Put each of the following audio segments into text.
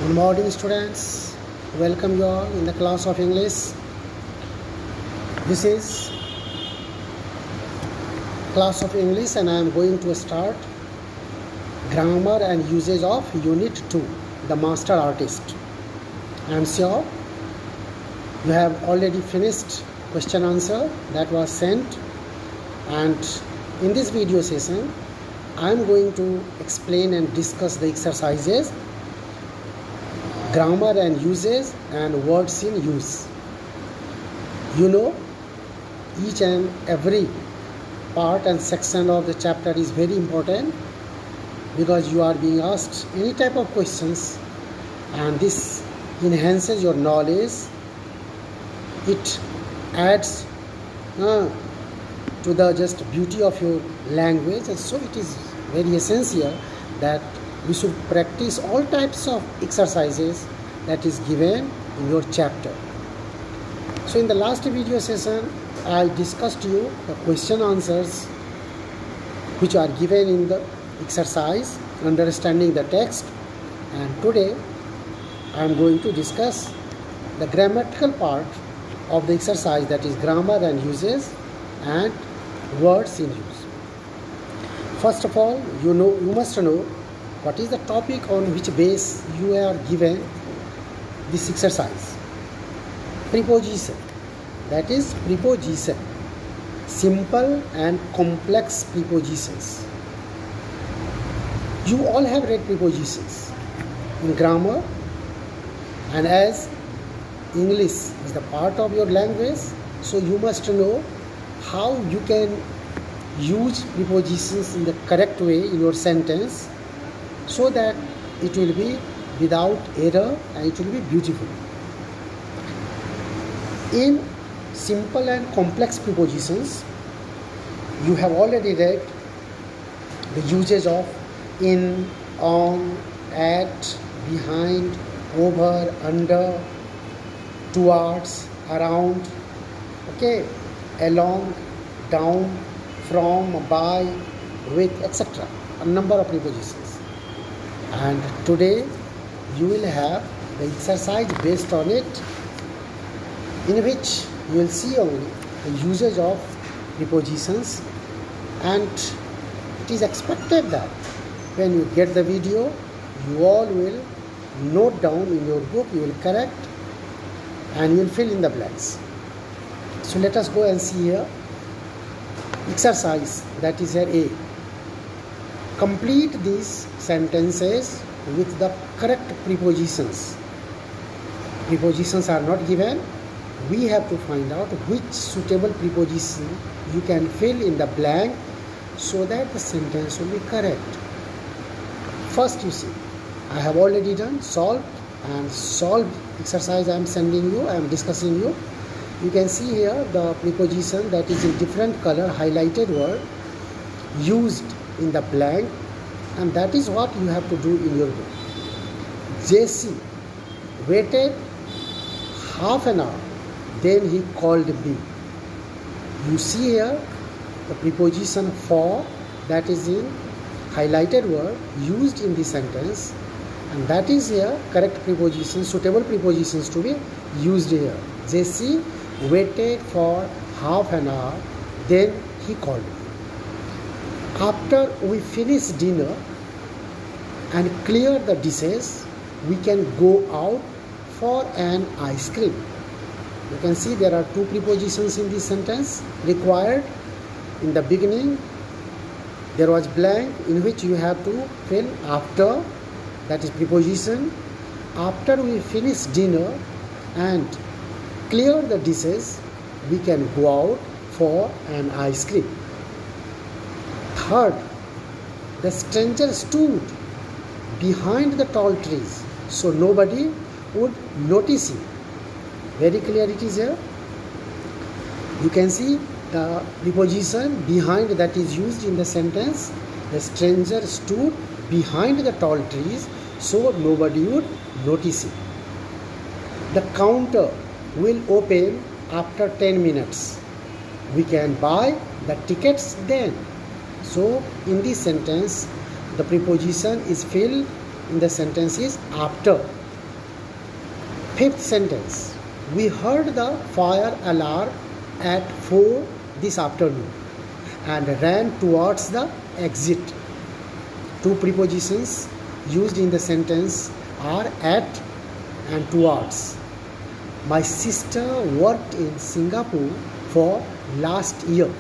Good morning, students. Welcome you all in the class of English. This is class of English and I am going to start grammar and usage of unit 2, the master artist. I am sure you have already finished question answer that was sent, and in this video session I am going to explain and discuss the exercises, grammar and uses, and words in use. You know, each and every part and section of the chapter is very important because you are being asked any type of questions, and this enhances your knowledge. It adds to the just beauty of your language, and so it is very essential that we should practice all types of exercises that is given in your chapter. So in the last video session I discussed you the question answers which are given in the exercise understanding the text, and today I am going to discuss the grammatical part of the exercise, that is grammar and uses and words in use. First of all, you must know what is the topic on which base you are given this exercise. Preposition, that is preposition, simple and complex prepositions. You all have read prepositions in grammar, and as English is the part of your language, so you must know how you can use prepositions in the correct way in your sentence, so that it will be without error and it will be beautiful. In simple and complex prepositions, you have already read the usage of in, on, at, behind, over, under, towards, around, along, down, from, by, with, etc. A number of prepositions. And today you will have the exercise based on it, in which you will see only the usage of prepositions, and it is expected that when you get the video you all will note down in your book, you will correct and you will fill in the blanks. So let us go and see here exercise, that is here A. Complete these sentences with the correct prepositions. Prepositions are not given. We have to find out which suitable preposition you can fill in the blank so that the sentence will be correct. First, you see, I have already done solved, and solved exercise I am sending you, I am discussing you. You can see here the preposition that is in different color highlighted word used in the blank, and that is what you have to do in your book. Jesse waited half an hour, then he called me. You see here the preposition for, that is in highlighted word used in the sentence, and that is here correct preposition, suitable prepositions to be used here. Jesse waited for half an hour, then he called me. After we finish dinner and clear the dishes, we can go out for an ice cream. You can see there are two prepositions in this sentence required. In the beginning there was blank in which you have to fill after, that is preposition. After we finish dinner and clear the dishes, we can go out for an ice cream. Third, the stranger stood behind the tall trees so nobody would notice him. Very clear it is here. You can see the preposition behind that is used in the sentence. The stranger stood behind the tall trees so nobody would notice him. The counter will open after 10 minutes. We can buy the tickets then. So in this sentence the preposition is filled in the sentence is after. Fifth sentence. We heard the fire alarm at 4 this afternoon and ran towards the exit. Two prepositions used in the sentence are at and towards. My sister worked in Singapore for last year.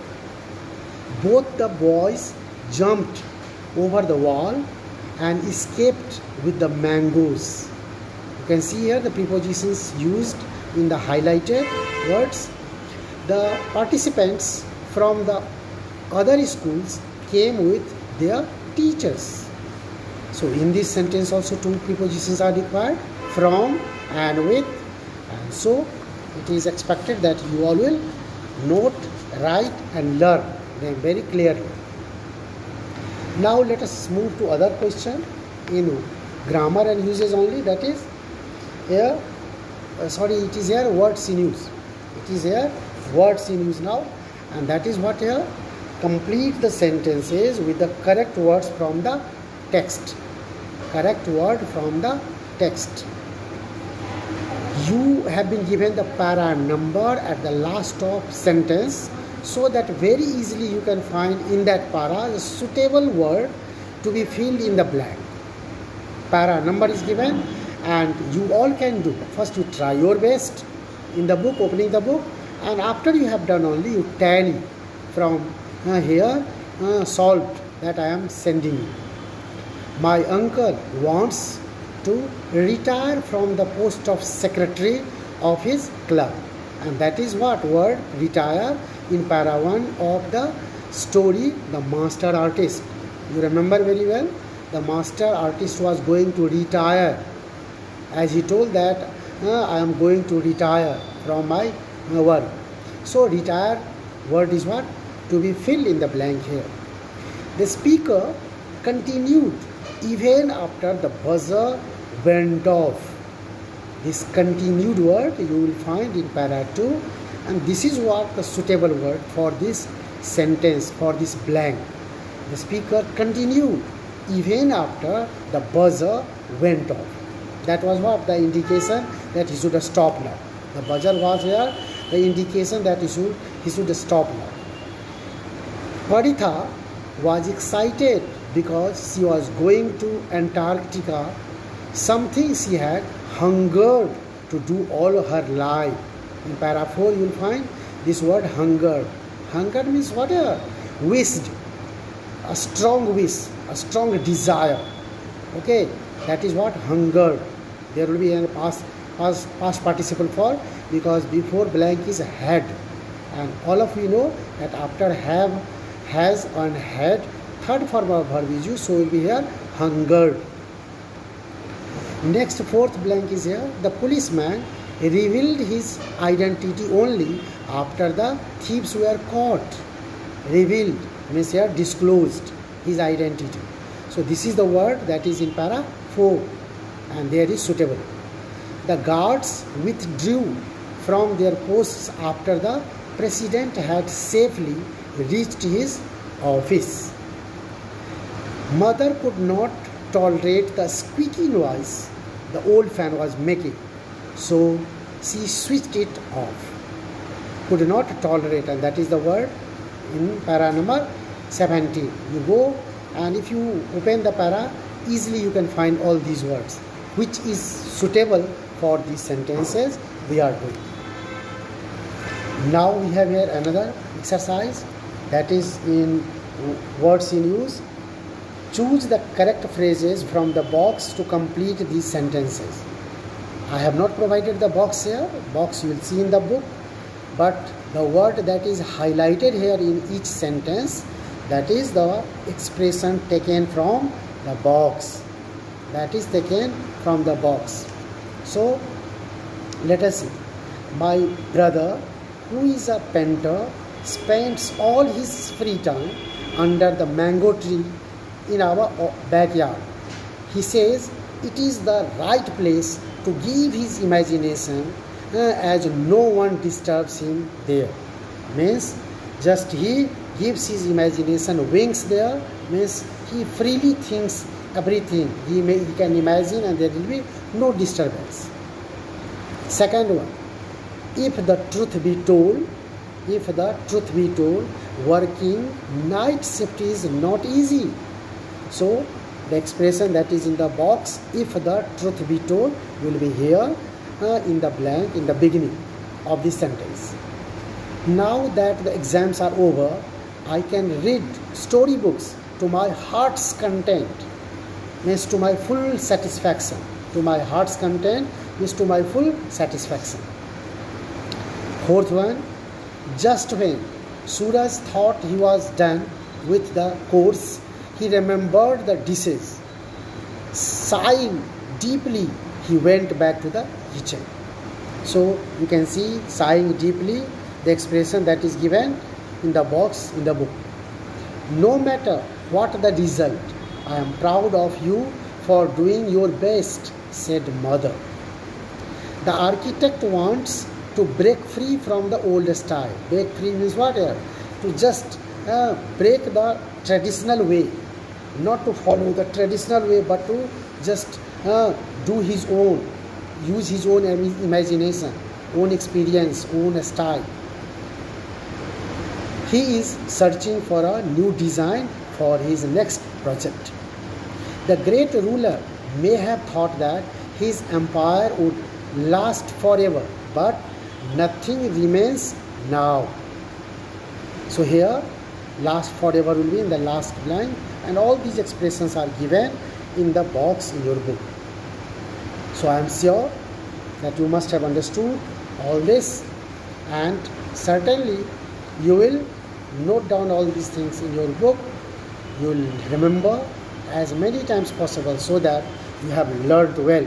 Both the boys jumped over the wall and escaped with the mangoes. You can see here the prepositions used in the highlighted words. The participants from the other schools came with their teachers. So in this sentence also two prepositions are required, from and with, and so it is expected that you all will note, write and learn them very clearly. Now let us move to other question in grammar and uses only, that is here it is here words in use. It is here words in use now, and that is what here. Complete the sentences with the correct words from the text. Correct word from the text. You have been given the para number at the last of sentence, so that very easily you can find in that para the suitable word to be filled in the blank. Para number is given and you all can do. First you try your best in the book, opening the book, and after you have done only you tally from here solved that I am sending you. My uncle wants to retire from the post of secretary of his club, and that is what word retire in para 1 of the story The Master Artist. You remember very well, the master artist was going to retire, as he told that I am going to retire from my work. So retire word is what? To be filled in the blank here. The speaker continued even after the buzzer went off. This continued word you will find in para 2, and this is what the suitable word for this sentence, for this blank. The speaker continued even after the buzzer went off. That was what? The indication that he should stop now. The buzzer was here, the indication that he should stop now. Paritha was excited because she was going to Antarctica, something she had hungered to do all her life. In para 4 you will find this word hungered. Hungered means what? Wished, a strong wish, a strong desire. Okay, that is what hungered. There will be a past participle for, because before blank is had, and all of you know that after have, has and had, third form of verb is used, so will be here hungered. Next fourth blank is here. The policeman revealed his identity only after the thieves were caught. Revealed means here disclosed his identity. So this is the word that is in para 4, and there is suitable. The guards withdrew from their posts after the president had safely reached his office. Mother could not tolerate the squeaky noise the old fan was making, so she switched it off. Could not tolerate, and that is the word in para number 17. You go, and if you open the para, easily you can find all these words, which is suitable for these sentences we are doing. Now we have here another exercise, that is in words in use. Choose the correct phrases from the box to complete these sentences. I have not provided the box here. Box you will see in the book, but the word that is highlighted here in each sentence, that is the expression taken from the box. That is taken from the box. So let us see. My brother, who is a painter, spends all his free time under the mango tree in our backyard. He says it is the right place to give his imagination, as no one disturbs him there. Means just he gives his imagination wings there, means he freely thinks everything he can imagine, and there will be no disturbance. Second one, if the truth be told, working night shift is not easy. So the expression that is in the box, if the truth be told, will be here in the blank in the beginning of this sentence. Now that the exams are over, I can read storybooks to my heart's content, means to my full satisfaction. To my heart's content means to my full satisfaction. Fourth one, just when Suraj thought he was done with the course, he remembered the dishes. Sighing deeply, he went back to the kitchen. So you can see sighing deeply, the expression that is given in the box in the book. No matter what the result, I am proud of you for doing your best, said mother. The architect wants to break free from the old style. Break free means what here? To just break the traditional way, not to follow the traditional way, but to just do his own, use his own imagination, own experience, own style. He is searching for a new design for his next project. The great ruler may have thought that his empire would last forever, but nothing remains now. So here, last forever will be in the last line, and all these expressions are given in the box in your book. So I am sure that you must have understood all this, and certainly you will note down all these things in your book. You will remember as many times possible so that you have learned well.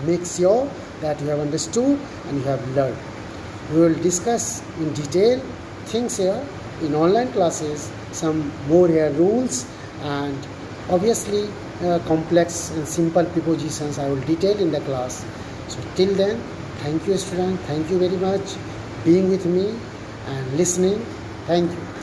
Make sure that you have understood and you have learned. We will discuss in detail things here in online classes, some more here rules, and obviously complex and simple prepositions I will detail in the class. So till then, thank you student, thank you very much being with me and listening. Thank you.